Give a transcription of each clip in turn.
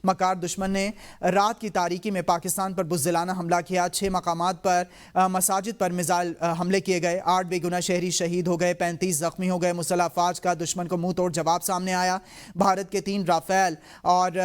مکار دشمن نے رات کی تاریکی میں پاکستان پر بزدلانہ حملہ کیا. 6 مقامات پر مساجد پر میزائل حملے کیے گئے. 8 بے گناہ شہری شہید ہو گئے, 35 زخمی ہو گئے. مسلح افواج کا دشمن کو منہ توڑ جواب سامنے آیا. بھارت کے 3 رافیل اور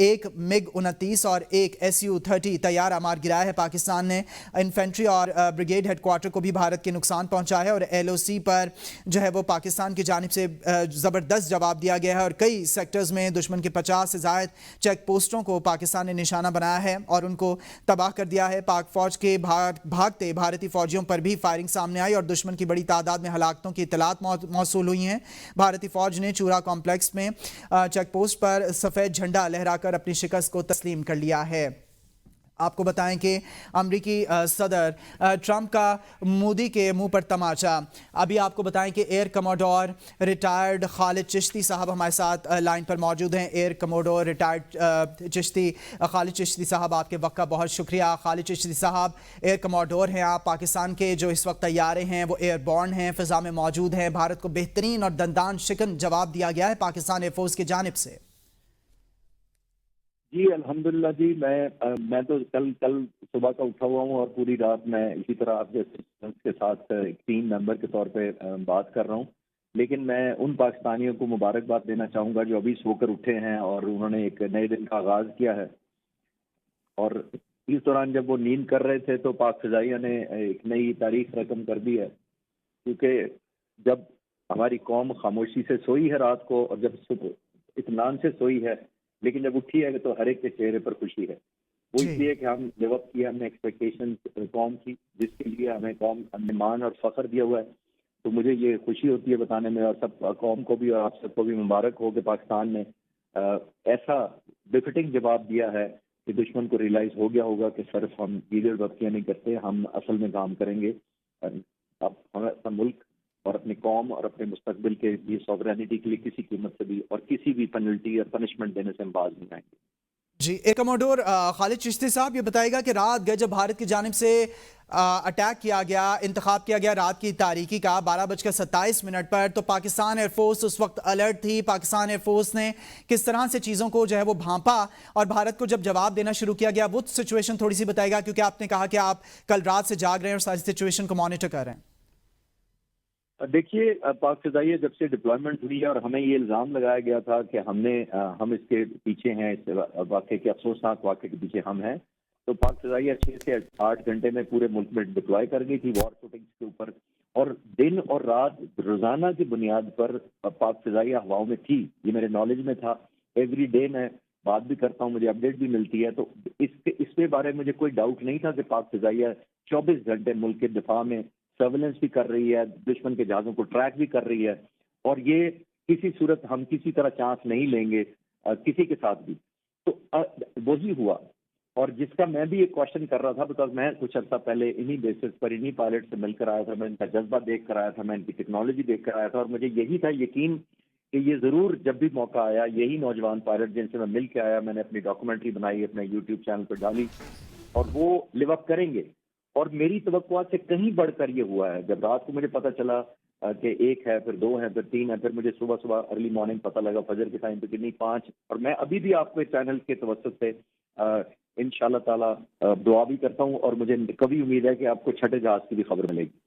1 MiG-29 اور 1 Su-30 طیارہ مار گرایا ہے پاکستان نے. انفینٹری اور بریگیڈ ہیڈ کوارٹر کو بھی بھارت کے نقصان پہنچا ہے, اور LOC پر جو ہے وہ پاکستان کی جانب سے زبردست جواب دیا گیا ہے, اور کئی سیکٹرز میں دشمن کے 50 سے زائد چیک پوسٹوں کو پاکستان نے نشانہ بنایا ہے اور ان کو تباہ کر دیا ہے. پاک فوج کے بھاگتے بھارتی فوجیوں پر بھی فائرنگ سامنے آئی اور دشمن کی بڑی تعداد میں ہلاکتوں کی اطلاعات موصول ہوئی ہیں. بھارتی فوج نے چورا کمپلیکس میں چیک پوسٹ پر سفید جھنڈا لہرا کر اپنی شکست کو تسلیم کر لیا ہے. آپ کو بتائیں کہ امریکی صدر ٹرمپ کا مودی کے منہ پر تماچا. ابھی آپ کو بتائیں کہ ایئر کموڈور ریٹائرڈ خالد چشتی صاحب ہمارے ساتھ لائن پر موجود ہیں. ایئر کموڈور ریٹائرڈ چشتی, خالد چشتی صاحب, آپ کے وقت کا بہت شکریہ. خالد چشتی صاحب ایئر کموڈور ہیں آپ. پاکستان کے جو اس وقت طیارے ہیں وہ ایئر بورن ہیں, فضا میں موجود ہیں. بھارت کو بہترین اور دندان شکن جواب دیا گیا ہے پاکستان ایئر فورس کی جانب سے. جی الحمدللہ جی, میں تو کل صبح کا اٹھا ہوا ہوں اور پوری رات میں اسی طرح آپ کے ساتھ ایک ٹیم ممبر کے طور پہ بات کر رہا ہوں. لیکن میں ان پاکستانیوں کو مبارکباد دینا چاہوں گا جو ابھی سو کر اٹھے ہیں اور انہوں نے ایک نئے دن کا آغاز کیا ہے. اور اس دوران جب وہ نیند کر رہے تھے تو پاک فضائیہ نے ایک نئی تاریخ رقم کر دی ہے, کیونکہ جب ہماری قوم خاموشی سے سوئی ہے رات کو اور جب صبح اطمینان سے سوئی ہے, لیکن جب اٹھی ہے تو ہر ایک کے چہرے پر خوشی ہے. وہ اس لیے کہ ہم لیو اپ کیا, ہم نے ایکسپیکٹیشن قوم کی جس کے لیے ہمیں قوم نے مان اور فخر دیا ہوا ہے. تو مجھے یہ خوشی ہوتی ہے بتانے میں, اور سب قوم کو بھی اور آپ سب کو بھی مبارک ہو کہ پاکستان نے ایسا بفٹنگ جواب دیا ہے کہ دشمن کو ریئلائز ہو گیا ہوگا کہ صرف ہم دیگر وقتیاں نہیں کرتے, ہم اصل میں کام کریں گے. اب ہمیں اپنا ملک اور اپنی قوم اور اپنے مستقبل کے بھی سوورینٹی کے لیے کسی قیمت سے بھی اور کسی بھی پینلٹی اور پنشمنٹ دینے سے ہم باز نہیں آئیں گے. جی ایئر کموڈور خالد چشتی صاحب, یہ بتائے گا کہ رات گئے جب بھارت کی جانب سے اٹیک کیا گیا, انتخاب کیا گیا رات کی تاریکی کا 12:27 پر, تو پاکستان ایئر فورس اس وقت الرٹ تھی. پاکستان ایئر فورس نے کس طرح سے چیزوں کو جو ہے وہ بھانپا اور بھارت کو جب جواب دینا شروع کیا گیا, وہ سچویشن تھوڑی سی بتائے گا, کیونکہ آپ نے کہا کہ آپ کل رات سے جاگ رہے ہیں اور ساری سچویشن کو مانیٹر کر رہے ہیں. دیکھیے پاک فضائیہ جب سے ڈپلائمنٹ ہوئی ہے اور ہمیں یہ الزام لگایا گیا تھا کہ ہم اس کے پیچھے ہیں, اس واقعے کے افسوسناک واقعے کے پیچھے ہم ہیں, تو پاک فضائیہ 6 سے 8 گھنٹے میں پورے ملک میں ڈپلوائے کر گئی تھی وار فوٹنگز کے اوپر, اور دن اور رات روزانہ کی بنیاد پر پاک فضائیہ ہواؤں میں تھی. یہ میرے نالج میں تھا. ایوری ڈے میں بات بھی کرتا ہوں, مجھے اپڈیٹ بھی ملتی ہے. تو اس کے بارے میں مجھے کوئی ڈاؤٹ نہیں تھا کہ پاک فضائیہ 24 گھنٹے ملک کے دفاع میں سرویلنس بھی کر رہی ہے, دشمن کے جہازوں کو ٹریک بھی کر رہی ہے, اور یہ کسی صورت ہم کسی طرح چانس نہیں لیں گے کسی کے ساتھ بھی. تو وہی ہوا, اور جس کا میں بھی ایک کوشچن کر رہا تھا, بیکاز میں کچھ عرصہ پہلے انہی بیسس پر انہی پائلٹ سے مل کر آیا تھا, میں ان کا جذبہ دیکھ کر آیا تھا, میں ان کی ٹیکنالوجی دیکھ کر آیا تھا, اور مجھے یہی تھا یقین کہ یہ ضرور جب بھی موقع آیا یہی نوجوان پائلٹ جن سے میں مل کے آیا, میں نے اپنی ڈاکومنٹری بنائی, اپنے یوٹیوب چینل پر ڈالی, اور وہ لیو اپ کریں گے. اور میری توقعات سے کہیں بڑھ کر یہ ہوا ہے. جب رات کو مجھے پتہ چلا کہ 1 ہے, پھر 2 ہے, پھر 3 ہے, پھر مجھے صبح ارلی مارننگ پتہ لگا فجر کے ٹائم پہ کتنی 5, اور میں ابھی بھی آپ کے چینل کے توسط سے انشاءاللہ تعالی دعا بھی کرتا ہوں, اور مجھے کبھی امید ہے کہ آپ کو چھٹے جہاز کی بھی خبر ملے گی.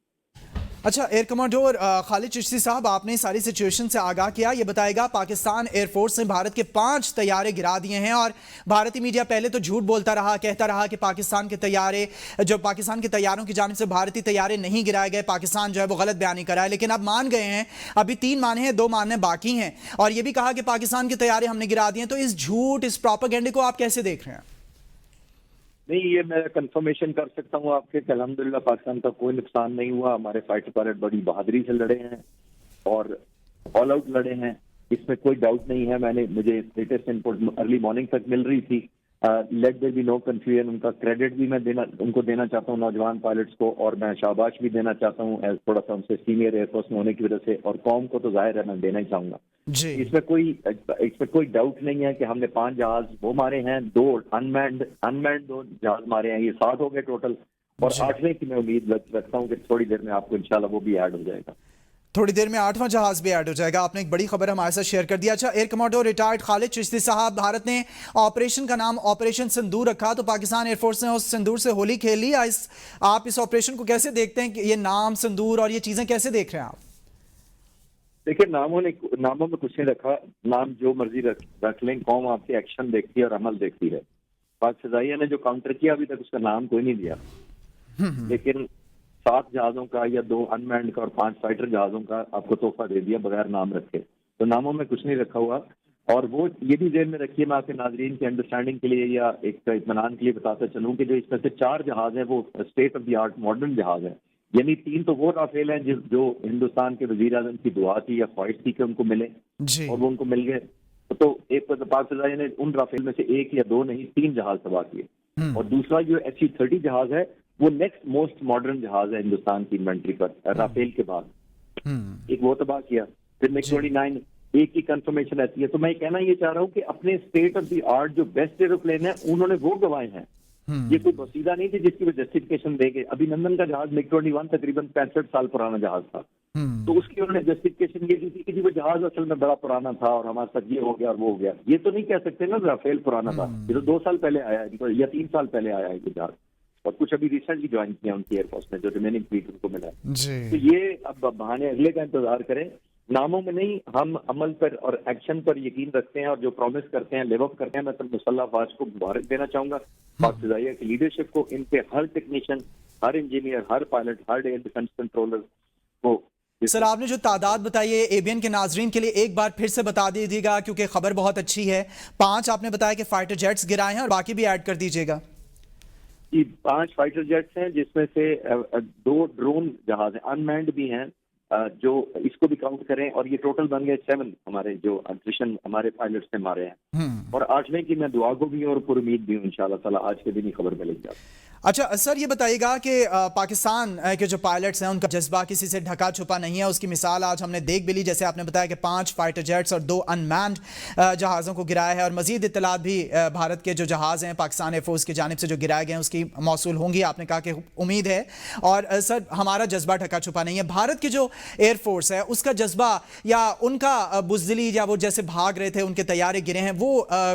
اچھا ایئر کمانڈور خالد چشتی صاحب, آپ نے ساری سچویشن سے آگاہ کیا, یہ بتائے گا پاکستان ایئر فورس نے بھارت کے 5 طیارے گرا دیے ہیں, اور بھارتی میڈیا پہلے تو جھوٹ بولتا رہا, کہتا رہا کہ پاکستان کے طیاروں کی جانب سے بھارتی طیارے نہیں گرائے گئے, پاکستان جو ہے وہ غلط بیانی کرا ہے. لیکن اب مان گئے ہیں, ابھی 3 مانے ہیں, 2 ماننے باقی ہیں, اور یہ بھی کہا کہ پاکستان کے طیارے ہم نے گرا دیے ہیں. تو اس جھوٹ, اس پروپیگنڈے کو آپ کیسے دیکھ رہے ہیں؟ نہیں, یہ میں کنفرمیشن کر سکتا ہوں آپ کے کہ الحمدللہ پاکستان کا کوئی نقصان نہیں ہوا. ہمارے فائٹر پائلٹ بڑی بہادری سے لڑے ہیں اور آل آؤٹ لڑے ہیں, اس میں کوئی ڈاؤٹ نہیں ہے. مجھے لیٹسٹ انپوٹ ارلی مارننگ تک مل رہی تھی. Let there be no confusion. ان کا کریڈٹ بھی میں ان کو دینا چاہتا ہوں نوجوان پائلٹس کو, اور میں شاباش بھی دینا چاہتا ہوں تھوڑا سا ان سے سینئر ایئر فورس میں ہونے کی وجہ سے, اور قوم کو تو ظاہر ہے میں دینا ہی چاہوں گا. اس میں کوئی ڈاؤٹ نہیں ہے کہ ہم نے 5 جہاز وہ مارے ہیں, 2 انمینڈ 2 جہاز مارے ہیں, یہ 7 ہو گئے ٹوٹل, اور 8ویں کی میں امید رکھتا ہوں کہ تھوڑی دیر میں آپ کو انشاءاللہ وہ بھی ایڈ ہو جائے گا. تھوڑی دیر میں 8واں جہاز بھی ایڈ ہو جائے گا. آپ نے ایک بڑی خبر ہمارے ساتھ شیئر کر دیا. اچھا، ایئر کمانڈر ریٹائرڈ خالد چشتی صاحب، بھارت نے آپریشن کا نام آپریشن سندور رکھا، تو پاکستان ایئر فورس نے اس سندور سے ہولی کھیل لی. آپ اس آپریشن کو کیسے دیکھتے ہیں کہ یہ نام سندور اور یہ چیزیں کیسے دیکھ رہے ہیں آپ؟ دیکھیں، ناموں میں کچھ نہیں رکھا. نام جو مرضی رکھ لیں، قوم آپ کے ایکشن دیکھتی ہے اور عمل دیکھتی ہے. پاک فضائیہ نے جو کاؤنٹر کیا ابھی تک اس کا نام کوئی نہیں دیا، لیکن 7 جہازوں کا یا 2 ان مینڈ کا اور 5 فائٹر جہازوں کا آپ کو تحفہ دے دیا بغیر نام رکھے. تو ناموں میں کچھ نہیں رکھا ہوا. اور وہ یہ بھی ذہن میں رکھیے، میں آپ کے ناظرین کی انڈرسٹینڈنگ کے لیے یا ایک اطمینان کے لیے بتاتا چلوں کہ جو اس میں سے 4 جہاز ہیں وہ state of the art modern جہاز ہیں. یعنی 3 تو وہ رافیل ہیں جو ہندوستان کے وزیر اعظم کی دعا تھی یا خواہش تھی کہ ان کو ملے، اور وہ ان کو مل گئے. تو ایک پاک فضائیہ نے ان رافیل میں سے 1 یا 2 نہیں 3 جہاز تباہ کیے. اور دوسرا جو SU-30 جہاز ہے وہ نیکسٹ موسٹ ماڈرن جہاز ہے ہندوستان کی انوینٹری پر رافیل کے بعد. ایک وہ تباہ کیا. پھر MiG-29 ایک کی کنفرمیشن رہتی ہے. تو میں کہنا یہ چاہ رہا ہوں کہ اپنے اسٹیٹ آف دی آرٹ جو بیسٹ ایروپلین ہے انہوں نے وہ گوائے ہیں. یہ کوئی وسیلہ نہیں تھی جس کی وہ جسٹیفکیشن دے گئے. ابھی نندن کا جہاز MiG-21 تقریباً 65 سال پرانا جہاز تھا، تو اس کی انہوں نے جسٹیفکیشن یہ دی تھی کہ وہ جہاز اصل میں بڑا پرانا تھا اور ہمارے ساتھ یہ ہو گیا اور وہ ہو گیا. یہ تو نہیں کہہ سکتے نا رافیل پرانا تھا. یہ تو 2 سال پہلے آیا ہے یا 3 سال پہلے آیا ہے یہ جہاز. اور کچھ ابھی ریسنٹلی جوائن کیا ان کی ایئر فورس میں جو ریمیننگ فلیٹ ان کو ملا ہے. تو یہ اب بہانے اگلے کا انتظار کریں. ناموں میں نہیں، ہم عمل پر اور ایکشن پر یقین رکھتے ہیں اور جو پرومس کرتے ہیں لیو اپ کرتے ہیں. میں تو مسلح افواج کو مبارک دینا چاہوں گا، پاک فضائیہ کی لیڈرشپ کو. ان کے ہر ٹیکنیشین، ہر انجینئر، ہر پائلٹ، ہر ایئر ڈیفنس کنٹرولر کو. سر، آپ نے جو تعداد بتائی ہے ABN کے ناظرین کے لیے ایک بار پھر سے بتا دیجیے گا کیونکہ خبر بہت اچھی ہے. 5 آپ نے بتایا کہ فائٹر جیٹس گرائے ہیں اور باقی بھی ایڈ کر دیجیے گا. جی، 5 فائٹر جیٹس ہیں جس میں سے 2 ڈرون جہاز ہیں، ان مینڈ بھی ہیں جو اس کو بھی کاؤنٹ کریں. اور یہ ٹوٹل بن گئے 7 ہمارے جو اٹریشن ہمارے پائلٹس نے مارے ہیں. اور 8ویں کی میں دعا کو بھی اور پر امید بھی ہوں انشاءاللہ تعالیٰ آج کے دن ہی خبر ملے گی. اچھا سر، یہ بتائیے گا کہ پاکستان کے جو پائلٹس ہیں ان کا جذبہ کسی سے ڈھکا چھپا نہیں ہے. اس کی مثال آج ہم نے دیکھ بھی لی، جیسے آپ نے بتایا کہ 5 فائٹر جیٹس اور 2 ان مینڈ جہازوں کو گرایا ہے. اور مزید اطلاعات بھی بھارت کے جو جہاز ہیں پاکستان ایئر فورس کی جانب سے جو گرائے گئے ہیں اس کی موصول ہوں گی. آپ نے کہا کہ امید ہے. اور سر، ہمارا جذبہ ڈھکا چھپا نہیں ہے. بھارت کی جو ایئر فورس ہے اس کا جذبہ یا ان کا بزدلی یا وہ جیسے بھاگ رہے تھے ان کے طیارے گرے ہیں، وہ